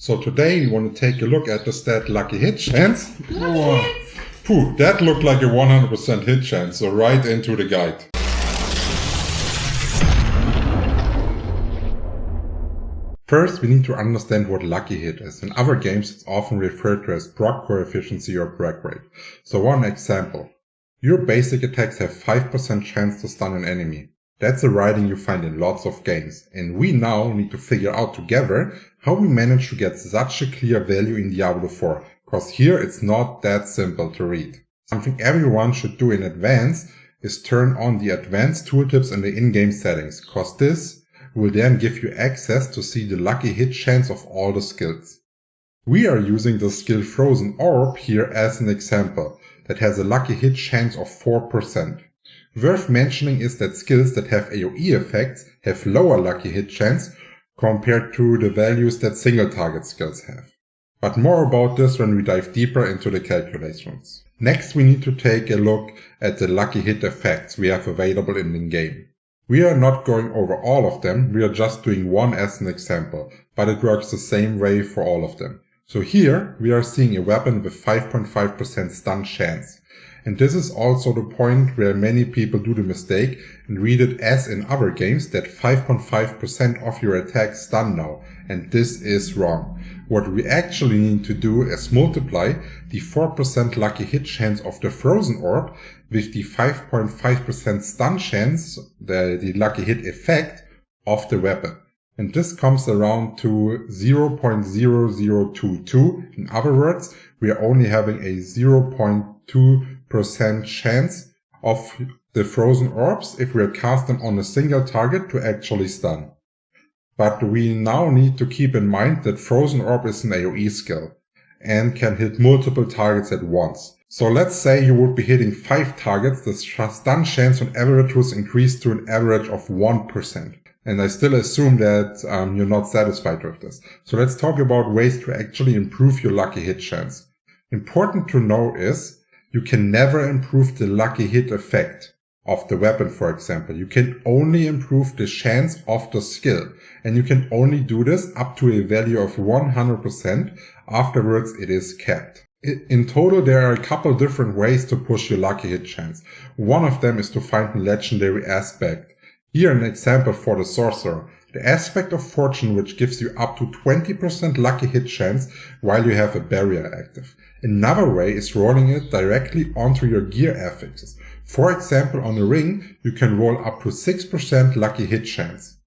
So today we want to take a look at the stat lucky hit chance. Phew, that looked like a 100% hit chance, so right into the guide. First, we need to understand what lucky hit is. In other games, it's often referred to as proc coefficient or proc rate. So one example. Your basic attacks have 5% chance to stun an enemy. That's a writing you find in lots of games. And we now need to figure out together how we manage to get such a clear value in Diablo 4. Because here it's not that simple to read. Something everyone should do in advance is turn on the advanced tooltips in the in-game settings. Because this will then give you access to see the lucky hit chance of all the skills. We are using the skill Frozen Orb here as an example that has a lucky hit chance of 4%. Worth mentioning is that skills that have AoE effects have lower lucky hit chance compared to the values that single target skills have. But more about this when we dive deeper into the calculations. Next, we need to take a look at the lucky hit effects we have available in the game. We are not going over all of them, we are just doing one as an example, but it works the same way for all of them. So here we are seeing a weapon with 5.5% stun chance. And this is also the point where many people do the mistake and read it as in other games that 5.5% of your attacks stun now. And this is wrong. What we actually need to do is multiply the 4% lucky hit chance of the Frozen Orb with the 5.5% stun chance, the lucky hit effect of the weapon. And this comes around to 0.0022. In other words, we are only having a 0.2% chance of the Frozen Orbs if we cast them on a single target to actually stun. But we now need to keep in mind that Frozen Orb is an AoE skill and can hit multiple targets at once. So let's say you would be hitting 5 targets, the stun chance on average was increased to an average of 1%. And I still assume that you're not satisfied with this. So let's talk about ways to actually improve your lucky hit chance. Important to know is you can never improve the lucky hit effect of the weapon, for example. You can only improve the chance of the skill. And you can only do this up to a value of 100%. Afterwards, it is capped. In total, there are a couple different ways to push your lucky hit chance. One of them is to find a legendary aspect. Here an example for the sorcerer. The aspect of fortune which gives you up to 20% lucky hit chance while you have a barrier active. Another way is rolling it directly onto your gear affixes. For example, on a ring, you can roll up to 6% lucky hit chance.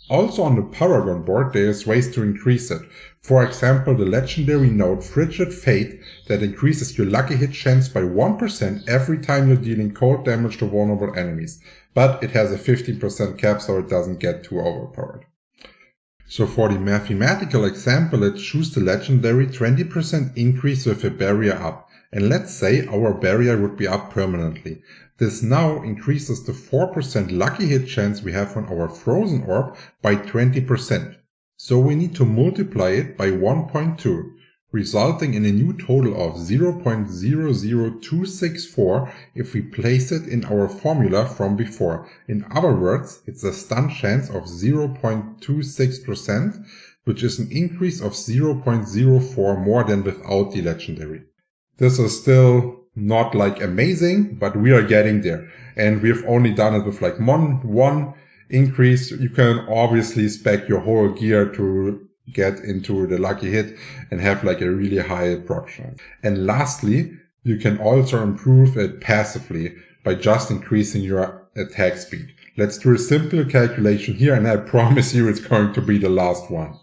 Also on the Paragon board, there is ways to increase it. For example, the legendary node Frigid Fate that increases your lucky hit chance by 1% every time you're dealing cold damage to vulnerable enemies. But it has a 15% cap, so it doesn't get too overpowered. So for the mathematical example, let's choose the legendary 20% increase with a barrier up. And let's say our barrier would be up permanently. This now increases the 4% lucky hit chance we have on our Frozen Orb by 20%. So we need to multiply it by 1.2, resulting in a new total of 0.00264 if we place it in our formula from before. In other words, it's a stun chance of 0.26%, which is an increase of 0.04 more than without the legendary. This is still not like amazing, but we are getting there. And we've only done it with like one increase. You can obviously spec your whole gear to get into the lucky hit and have like a really high proc chance. And lastly, you can also improve it passively by just increasing your attack speed. Let's do a simple calculation here, and I promise you it's going to be the last one.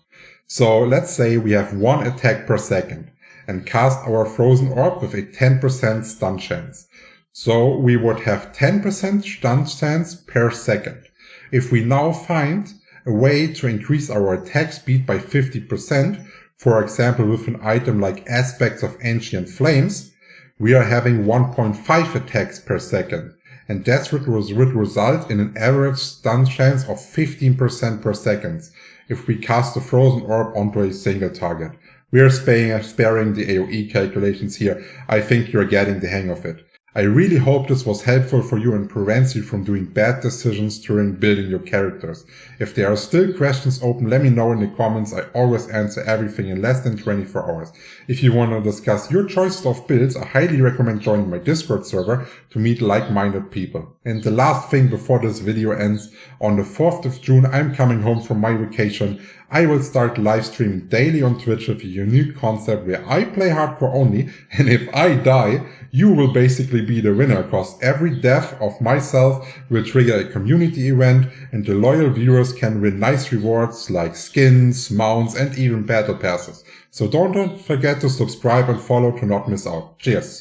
So let's say we have 1 attack per second and cast our Frozen Orb with a 10% stun chance. So we would have 10% stun chance per second. If we now find a way to increase our attack speed by 50%, for example with an item like Aspects of Ancient Flames, we are having 1.5 attacks per second. And that would result in an average stun chance of 15% per second if we cast the Frozen Orb onto a single target. We are sparing the AoE calculations here. I think you're getting the hang of it. I really hope this was helpful for you and prevents you from doing bad decisions during building your characters. If there are still questions open, let me know in the comments. I always answer everything in less than 24 hours. If you want to discuss your choices of builds, I highly recommend joining my Discord server to meet like-minded people. And the last thing before this video ends, on the 4th of June, I'm coming home from my vacation. I will start live streaming daily on Twitch with a unique concept where I play hardcore only, and if I die, you will basically be the winner, cause every death of myself will trigger a community event, and the loyal viewers can win nice rewards like skins, mounts, and even battle passes. So don't forget to subscribe and follow to not miss out. Cheers!